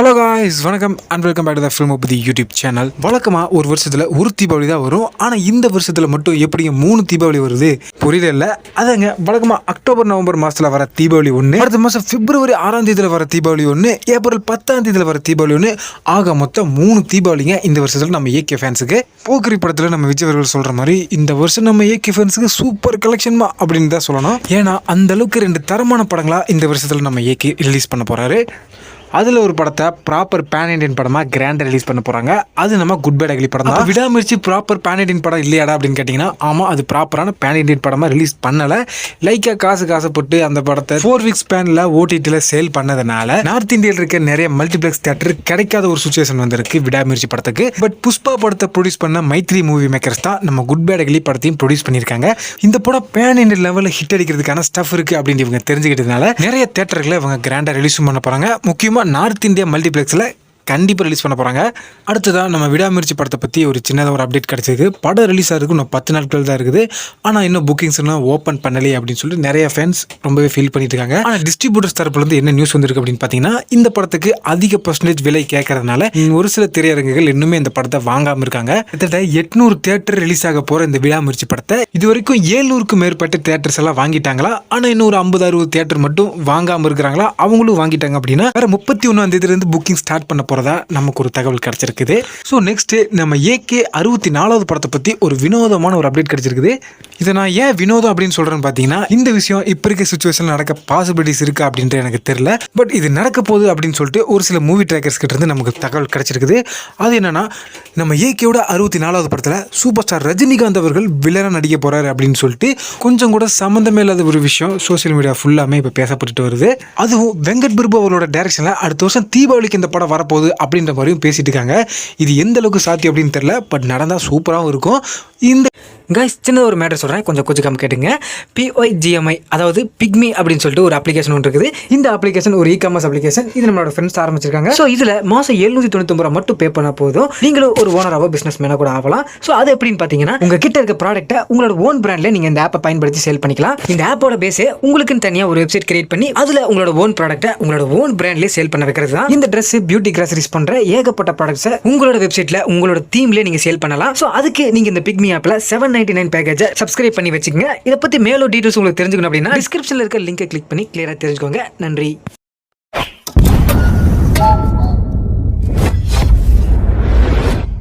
Hello guys, வணக்கம் and welcome back to the film of the YouTube channel. வழக்கமாக ஒரு வருஷத்தில் ஒரு தீபாவளி தான் வரும். ஆனால் இந்த வருஷத்தில் மட்டும் எப்படிங்க 3 தீபாவளி வருது புரியல. அதுங்க வழக்கமாக அக்டோபர் நவம்பர் மாதத்தில் வர தீபாவளி ஒன்று, அடுத்த மாதம் பிப்ரவரி 6ஆம் தேதியில் வர தீபாவளி ஒன்று, ஏப்ரல் 10ஆம் தேதியில் வர தீபாவளி ஒன்று, ஆக மொத்தம் 3 தீபாவளிங்க இந்த வருஷத்தில் நம்ம ஏகே ஃபேன்ஸுக்கு. போக்கிரி படத்தில் நம்ம விஜய் அவர்கள் சொல்கிற மாதிரி இந்த வருஷம் நம்ம ஏகே ஃபேன்ஸுக்கு சூப்பர் கலெக்ஷன்மா அப்படின்னு தான் சொல்லணும். ஏன்னா அந்த அளவுக்கு 2 தரமான படங்களாக இந்த வருஷத்தில் நம்ம ஏகே ரிலீஸ் பண்ண போகிறாரு. அதில் ஒரு படத்தை ப்ராப்பர் பேன் இண்டியன் படமாக கிராண்டாக ரிலீஸ் பண்ண போகிறாங்க. அது நம்ம குட் பை அக்லி படம் தான். விடாமுயற்சி ப்ராப்பர் பேன் இண்டியன் படம் இல்லையாடா அப்படின்னு கேட்டிங்கன்னா, ஆமாம், அது ப்ராப்பரான பேன் இண்டியன் படமாக ரிலீஸ் பண்ணலை. லைக்காக காசுப்பட்டு அந்த படத்தை 4 வீக்ஸ் பேனில் ஓடிடியில் சேல் பண்ணதுனால நார்த் இந்தியாவில் இருக்க நிறைய மல்டிப்ளெக்ஸ் தியேட்டர் கிடைக்காத ஒரு சுச்சுவேஷன் வந்திருக்கு விடாமுயற்சி படத்துக்கு. பட் புஷ்பா படத்தை ப்ரொடியூஸ் பண்ண மைத்ரி மூவி மேக்கர்ஸ் தான் நம்ம குட் பை அக்லி படத்தையும் ப்ரொடியூஸ் பண்ணியிருக்காங்க. இந்த படம் பேன் இண்டியன் லெவலில் ஹிட் அடிக்கிறதுக்கான ஸ்டஃப் இருக்குது அப்படின்னு இவங்க தெரிஞ்சுக்கிட்டதுனால நிறைய தியேட்டர்களை இவங்க கிராண்டாக ரிலீஸ் பண்ண போகிறாங்க. முக்கியமாக நார்த் இந்தியா மல்டிப்ளெக்ஸில் கண்டிப்பாக ரிலீஸ் பண்ண போகிறாங்க. அடுத்ததான் நம்ம விடாமுயற்சி படத்தை பற்றி ஒரு சின்னதாக ஒரு அப்டேட் கிடச்சிருக்கு. படம் ரிலீஸ் ஆகிறதுக்கு இன்னும் 10 நாட்கள் தான் இருக்குது. ஆனால் இன்னும் புக்கிங்ஸ் இன்னும் ஓப்பன் பண்ணலையே அப்படின்னு சொல்லிட்டு நிறைய ஃபேன்ஸ் ரொம்பவே ஃபீல் பண்ணிட்டு இருக்காங்க. ஆனால் டிஸ்ட்ரிபியூட்டர்ஸ் தரப்புலேருந்து என்ன நியூஸ் வந்திருக்கு அப்படின்னு பார்த்தீங்கன்னா, இந்த படத்துக்கு அதிக பர்சன்டேஜ் விலை கேட்கறதுனால ஒரு சில திரையரங்குகள் இன்னுமே இந்த படத்தை வாங்காமல் இருக்காங்க. கிட்டத்தட்ட 800 தியேட்டர் ரிலீஸ் ஆக போகிற இந்த விடாமுயற்சி படத்தை இது வரைக்கும் 700க்கும் மேற்பட்ட தியேட்டர்ஸ் எல்லாம் வாங்கிட்டாங்களா. ஆனால் இன்னொரு 50-60 தியேட்டர் மட்டும் வாங்காமல் இருக்கிறாங்களா. அவங்களும் வாங்கிட்டாங்க அப்படின்னா வேற 31ஆம் தேதியிலிருந்து புக்கிங் ஸ்டார்ட் பண்ண போகிறதா நமக்கு ஒரு தகவல் கிடைச்சிருக்குது. ஸோ நெக்ஸ்ட் நம்ம ஏகே 64வது படத்தை பற்றி ஒரு வினோதமான ஒரு அப்டேட் கிடைச்சிருக்குது. இதை நான் ஏன் வினோதம் அப்படின்னு சொல்கிறேன்னு பார்த்தீங்கன்னா, இந்த விஷயம் இப்போ இருக்க சுச்சுவேஷன் நடக்க பாசிபிலிட்டிஸ் இருக்கா அப்படின்ட்டு எனக்கு தெரியல. பட் இது நடக்க போகுது அப்படின்னு சொல்லிட்டு ஒரு சில மூவி ட்ராக்கர்ஸ் கிட்ட இருந்து நமக்கு தகவல் கிடைச்சிருக்குது. அது என்னன்னா, நம்ம ஏகேவோட 64வது படத்தில் சூப்பர் ஸ்டார் ரஜினிகாந்த் அவர்கள் வில்லனாக நடிக்க போகிறாரு அப்படின்னு சொல்லிட்டு கொஞ்சம் கூட சம்மந்தமே இல்லாத ஒரு விஷயம் சோசியல் மீடியா ஃபுல்லாமே இப்போ பேசப்பட்டு வருது. அதுவும் வெங்கட் பிரபு அவரோட டைரக்ஷனில் அடுத்த வருஷம் தீபாவளிக்கு இந்த படம் வரப்போகுது அப்படின்ற மாதிரியும் பேசிட்டு இருக்காங்க. இது எந்த அளவுக்கு சாத்தியம் அப்படின்னு தெரியல. பட் நடந்தால் சூப்பராகவும் இருக்கும். இந்த கைஸ், சின்ன ஒரு மேட்டர் சொல்கிறேன், கொஞ்சம் கொஞ்சம் கேட்டுங்க. PYGMI, அதாவது பிக்மி அப்படின்னு சொல்லிட்டு ஒரு அப்ளிகேஷன் ஒன்று இருக்குது. இந்த அப்ளிகேஷன் ஒரு இ-காமர்ஸ் அப்ளிகேஷன். இது நம்மளோட ஃப்ரெண்ட்ஸ் ஆரம்பிச்சிருக்காங்க. ஸோ இதில் மாதம் 799 ரூபா மட்டும் பே பண்ணால் போதும், நீங்களும் ஒரு ஓனராகவோ பிஸ்னஸ் மேனாக கூட ஆகலாம். ஸோ அது எப்படின்னு பார்த்தீங்கன்னா, உங்கள் கிட்ட இருக்க ப்ராடக்ட்டை உங்களோட ஓன் பிராண்டில் நீங்கள் இந்த ஆப்பை பயன்படுத்தி சேல் பண்ணிக்கலாம். இந்த ஆப்போட பேஸே உங்களுக்குன்னு தனியாக ஒரு வெப்சைட் கிரியேட் பண்ணி அதில் உங்களோட ஓன் ப்ராடக்ட்டை உங்களோட ஓன் பிராண்ட்லேயே சேல் பண்ண வைக்கிறது தான். இந்த ட்ரெஸ், பியூட்டி, கிராசரிஸ் பண்ணுற ஏகப்பட்ட ப்ராடக்ட்ஸை உங்களோட வெப்சைட்டில் உங்களோட தீம்லேயே நீங்கள் சேல் பண்ணலாம். ஸோ அதுக்கு நீங்கள் இந்த பிக்மி ஆப்பில் 799 பேக்கேஜை சப்ஸ்கிரைப் பண்ணி வச்சுக்கோங்க. இதை பற்றி மேலும் டீட்டெயில்ஸ் உங்களுக்கு தெரிஞ்சுக்கணும் அப்படின்னா டிஸ்கிரிப்ஷனில் இருக்க லிங்கை கிளிக் பண்ணி கிளியராக தெரிஞ்சுக்கோங்க. நன்றி.